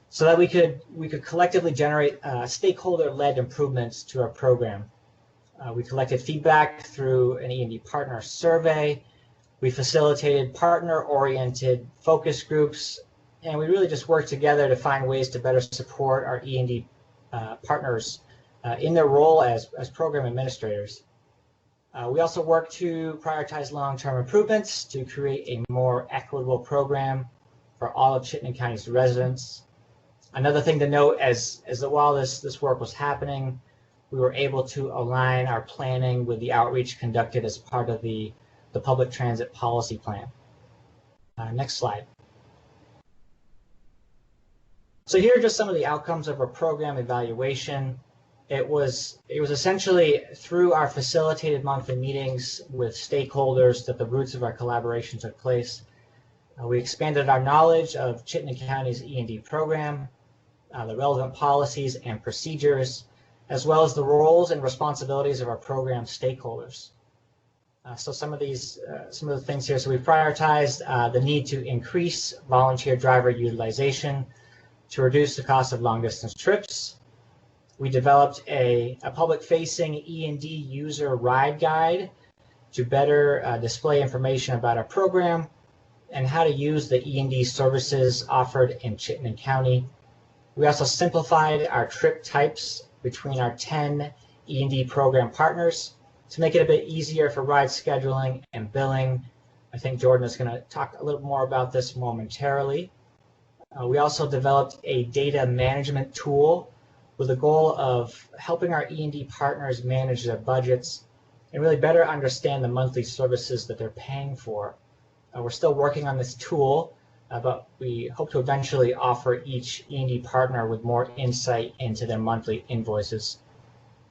so that we could collectively generate stakeholder-led improvements to our program. We collected feedback through an E&D partner survey. We facilitated partner-oriented focus groups, and we really just worked together to find ways to better support our E&D partners in their role as program administrators. We also worked to prioritize long-term improvements to create a more equitable program for all of Chittenden County's residents. Another thing to note is that while this work was happening, we were able to align our planning with the outreach conducted as part of the public transit policy plan. Next slide. So here are just some of the outcomes of our program evaluation. It was essentially through our facilitated monthly meetings with stakeholders that the roots of our collaboration took place. We expanded our knowledge of Chittenden County's E&D program, the relevant policies and procedures, as well as the roles and responsibilities of our program stakeholders. So some of the things here. So we prioritized the need to increase volunteer driver utilization to reduce the cost of long distance trips. We developed a public-facing E&D user ride guide to better display information about our program and how to use the E&D services offered in Chittenden County. We also simplified our trip types between our 10 E&D program partners to make it a bit easier for ride scheduling and billing. I think Jordan is going to talk a little more about this momentarily. We also developed a data management tool with the goal of helping our E&D partners manage their budgets and really better understand the monthly services that they're paying for. We're still working on this tool, but we hope to eventually offer each E&D partner with more insight into their monthly invoices.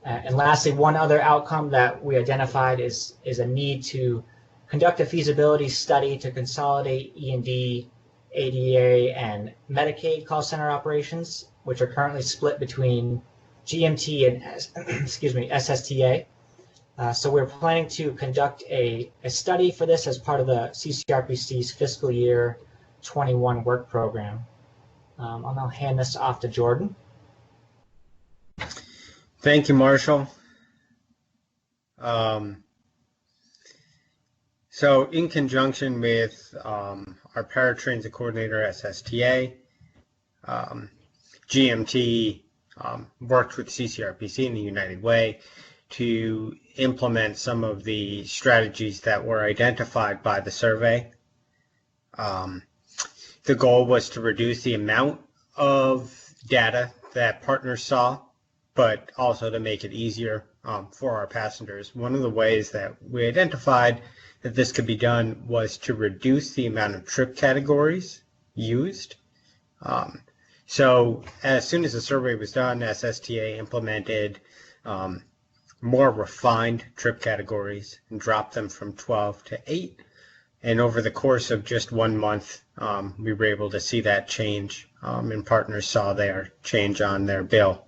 And lastly, one other outcome that we identified is a need to conduct a feasibility study to consolidate E&D, ADA, and Medicaid call center operations, which are currently split between GMT and SSTA. So we're planning to conduct a study for this as part of the CCRPC's fiscal year 21 work program. I'll now hand this off to Jordan. Thank you, Marshall. So in conjunction with our paratransit coordinator, SSTA, GMT worked with CCRPC in the United Way to implement some of the strategies that were identified by the survey. The goal was to reduce the amount of data that partners saw, but also to make it easier for our passengers. One of the ways that we identified that this could be done was to reduce the amount of trip categories used. So as soon as the survey was done, SSTA implemented more refined trip categories and dropped them from 12 to 8. And over the course of just 1 month, we were able to see that change, and partners saw their change on their bill.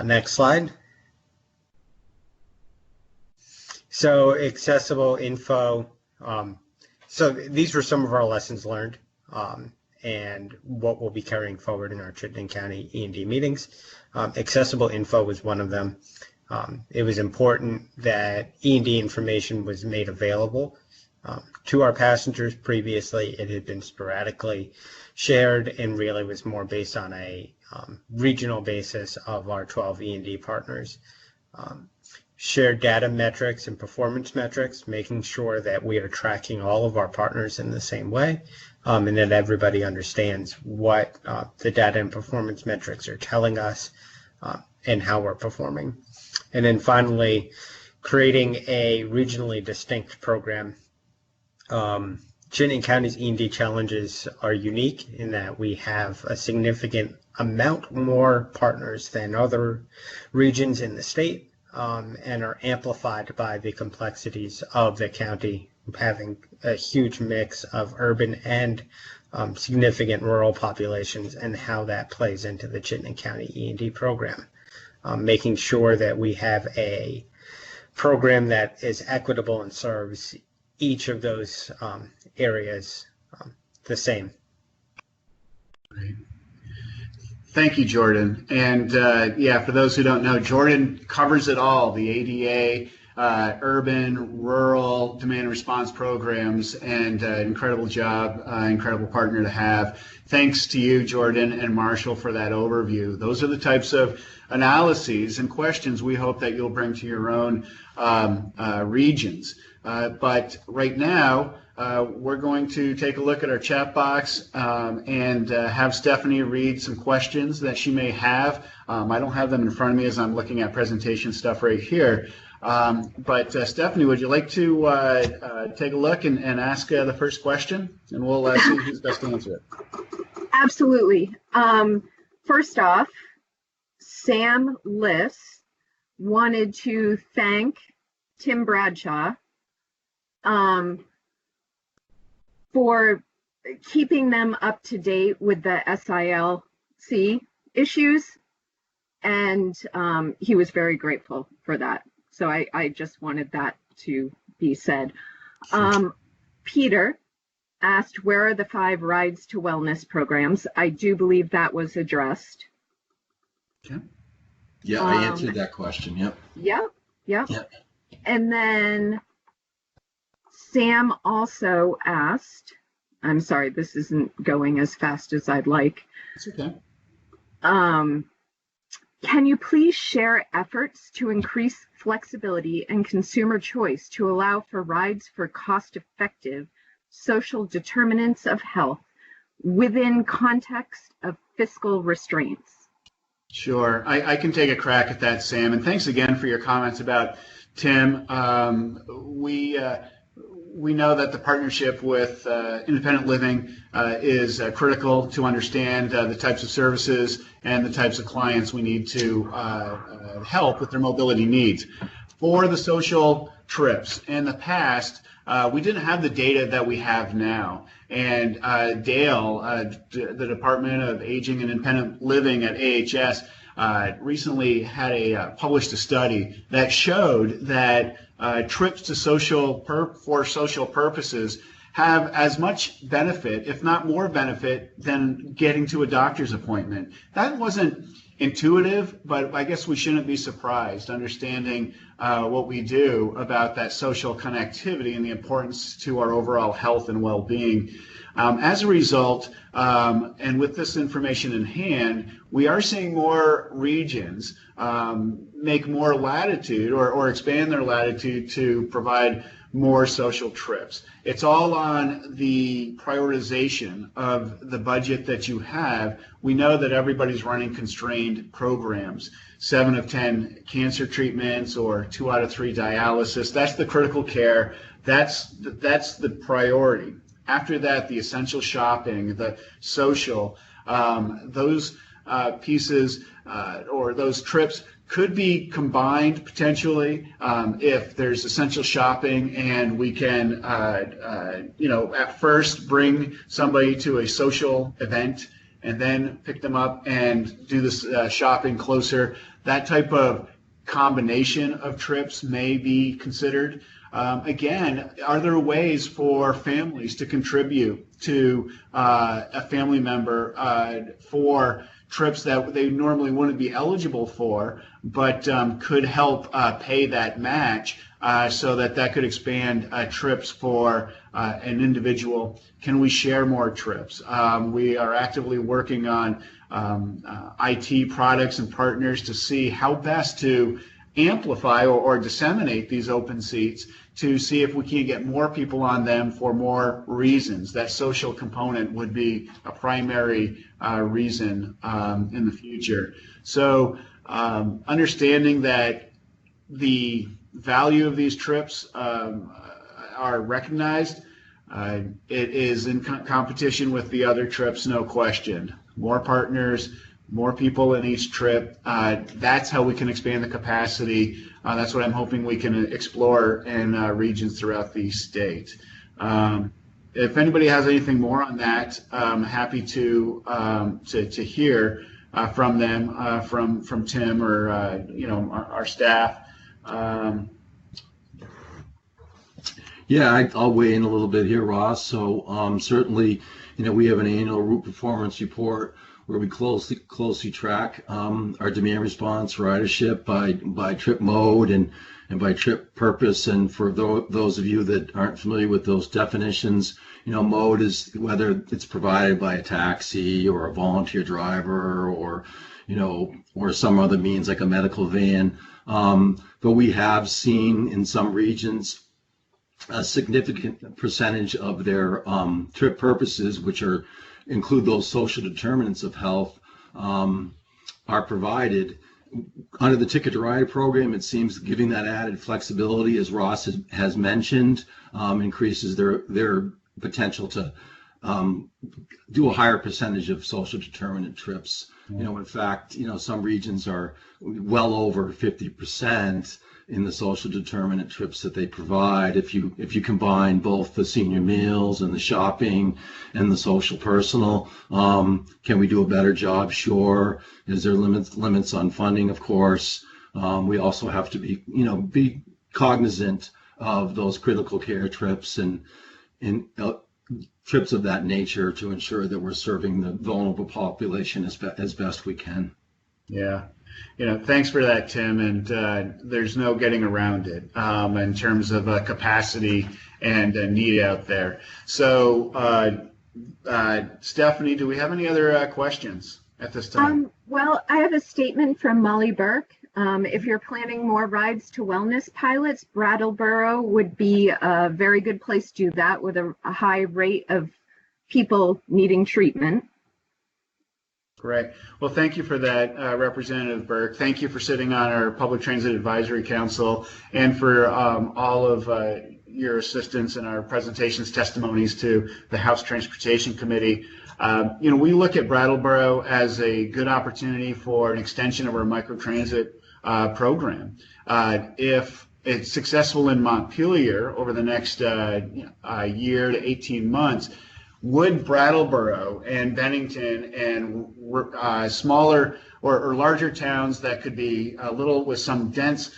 Next slide. So accessible info. So these were some of our lessons learned and what we'll be carrying forward in our Chittenden County E&D meetings. Accessible info was one of them. It was important that E&D information was made available to our passengers. Previously, it had been sporadically shared and really was more based on a regional basis of our 12 E&D partners. Shared data metrics and performance metrics, making sure that we are tracking all of our partners in the same way, and that everybody understands what the data and performance metrics are telling us and how we're performing. And then finally, creating a regionally distinct program. Chittenden County's E&D challenges are unique in that we have a significant amount more partners than other regions in the state, and are amplified by the complexities of the county, having a huge mix of urban and significant rural populations, and how that plays into the Chittenden County E&D program. Making sure that we have a program that is equitable and serves each of those areas the same. Great. Thank you, Jordan. And yeah, for those who don't know, Jordan covers it all, the ADA, urban, rural, demand and response programs, and incredible job, incredible partner to have. Thanks to you, Jordan and Marshall, for that overview. Those are the types of analyses and questions we hope that you'll bring to your own regions. But right now, we're going to take a look at our chat box and have Stephanie read some questions that she may have. I don't have them in front of me as I'm looking at presentation stuff right here. But Stephanie, would you like to take a look and ask the first question? And we'll see who's best to answer it. Absolutely. First off, Sam Liss wanted to thank Tim Bradshaw for keeping them up to date with the SILC issues, and he was very grateful for that. So I just wanted that to be said. Peter asked, where are the 5 rides to wellness programs? I do believe that was addressed. Okay. Yeah, I answered that question. Yep. Yep. And then Sam also asked, I'm sorry, this isn't going as fast as I'd like. It's okay. Can you please share efforts to increase flexibility and consumer choice to allow for rides for cost-effective social determinants of health within context of fiscal restraints. Sure. I can take a crack at that, Sam. And thanks again for your comments about Tim. We know that the partnership with independent living is critical to understand the types of services and the types of clients we need to help with their mobility needs. For the social trips, in the past, we didn't have the data that we have now. And Dale, the Department of Aging and Independent Living at AHS, recently had published a study that showed that trips to for social purposes have as much benefit, if not more benefit, than getting to a doctor's appointment. That wasn't intuitive, but I guess we shouldn't be surprised, understanding what we do about that social connectivity and the importance to our overall health and well-being. As a result, and with this information in hand, we are seeing more regions make more latitude or expand their latitude to provide more social trips. It's all on the prioritization of the budget that you have. We know that everybody's running constrained programs, 7 of 10 cancer treatments or 2 out of 3 dialysis. That's the critical care. That's the priority. After that, the essential shopping, the social, those pieces or those trips could be combined potentially if there's essential shopping and we can, at first bring somebody to a social event and then pick them up and do this shopping closer. That type of combination of trips may be considered. Again, are there ways for families to contribute to a family member for trips that they normally wouldn't be eligible for, but could help pay that match so that could expand trips for an individual? Can we share more trips? We are actively working on IT products and partners to see how best to amplify or disseminate these open seats to see if we can get more people on them for more reasons. That social component would be a primary reason in the future. So understanding that the value of these trips are recognized, it is in competition with the other trips, no question. More partners, more people in each trip. That's how we can expand the capacity. That's what I'm hoping we can explore in regions throughout the state. If anybody has anything more on that, I'm happy to hear from them, from Tim or our staff. Yeah, I'll weigh in a little bit here, Ross. So certainly, we have an annual route performance report where we closely track our demand response ridership by trip mode and by trip purpose. And for those of you that aren't familiar with those definitions, mode is whether it's provided by a taxi or a volunteer driver or some other means like a medical van. But we have seen in some regions a significant percentage of their trip purposes, which include those social determinants of health, are provided under the Ticket to Ride program. It seems giving that added flexibility, as Ross has mentioned, increases their potential to do a higher percentage of social determinant trips. In fact, some regions are well over 50% in the social determinant trips that they provide. If you combine both the senior meals and the shopping and the social personal, can we do a better job? Sure. Is there limits on funding? Of course. We also have to be cognizant of those critical care trips and trips of that nature to ensure that we're serving the vulnerable population as best we can. Yeah. Thanks for that, Tim. And there's no getting around it in terms of capacity and need out there. So, Stephanie, do we have any other questions at this time? Well, I have a statement from Molly Burke. If you're planning more rides to wellness pilots, Brattleboro would be a very good place to do that with a high rate of people needing treatment. Great. Well, thank you for that, Representative Burke. Thank you for sitting on our Public Transit Advisory Council and for all of your assistance in our presentations, testimonies to the House Transportation Committee. We look at Brattleboro as a good opportunity for an extension of our microtransit program. If it's successful in Montpelier over the next year to 18 months, would Brattleboro and Bennington and smaller or larger towns that could be a little with some dense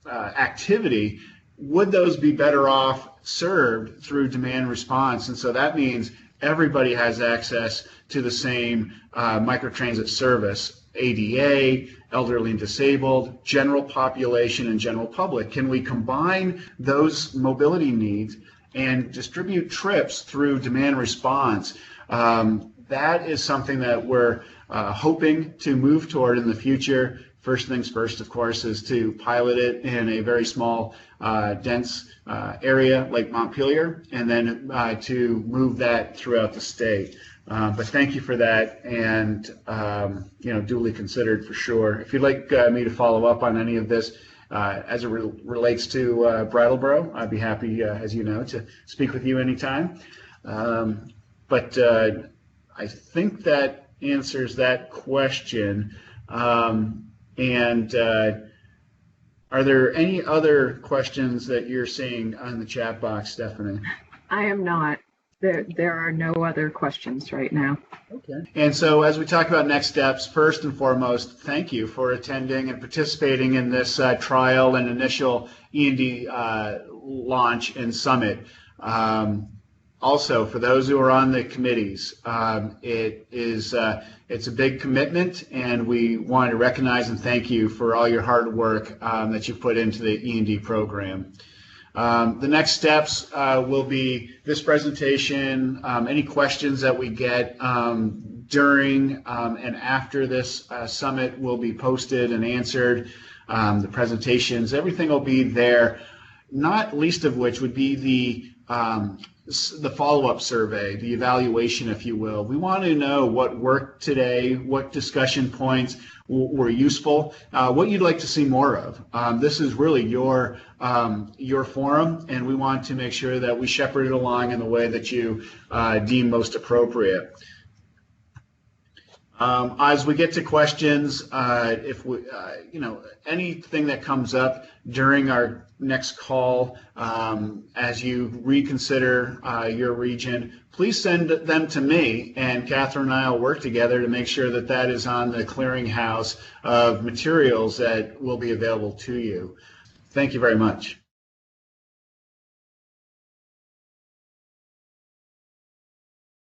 activity, would those be better off served through demand response? And so that means everybody has access to the same microtransit service, ADA, elderly and disabled, general population, and general public. Can we combine those mobility needs and distribute trips through demand response? That is something that we're hoping to move toward in the future. First things first, of course, is to pilot it in a very small, dense area like Montpelier, and then to move that throughout the state. But thank you for that, and duly considered for sure. If you'd like me to follow up on any of this as it relates to Brattleboro, I'd be happy, as you know, to speak with you anytime. But I think that answers that question. And are there any other questions that you're seeing on the chat box, Stephanie? I am not. There are no other questions right now. Okay. And so as we talk about next steps, first and foremost, thank you for attending and participating in this trial and initial E&D launch and summit. Also, for those who are on the committees, it's a big commitment, and we want to recognize and thank you for all your hard work that you put into the E&D program. The next steps will be this presentation, any questions that we get during and after this summit will be posted and answered. The presentations, everything will be there, not least of which would be the follow-up survey, the evaluation, if you will. We want to know what worked today, what discussion points were useful, what you'd like to see more of. This is really your forum, and we want to make sure that we shepherd it along in the way that you deem most appropriate. As we get to questions, if we, anything that comes up during our next call, as you reconsider your region, please send them to me, and Catherine and I will work together to make sure that that is on the clearinghouse of materials that will be available to you. Thank you very much.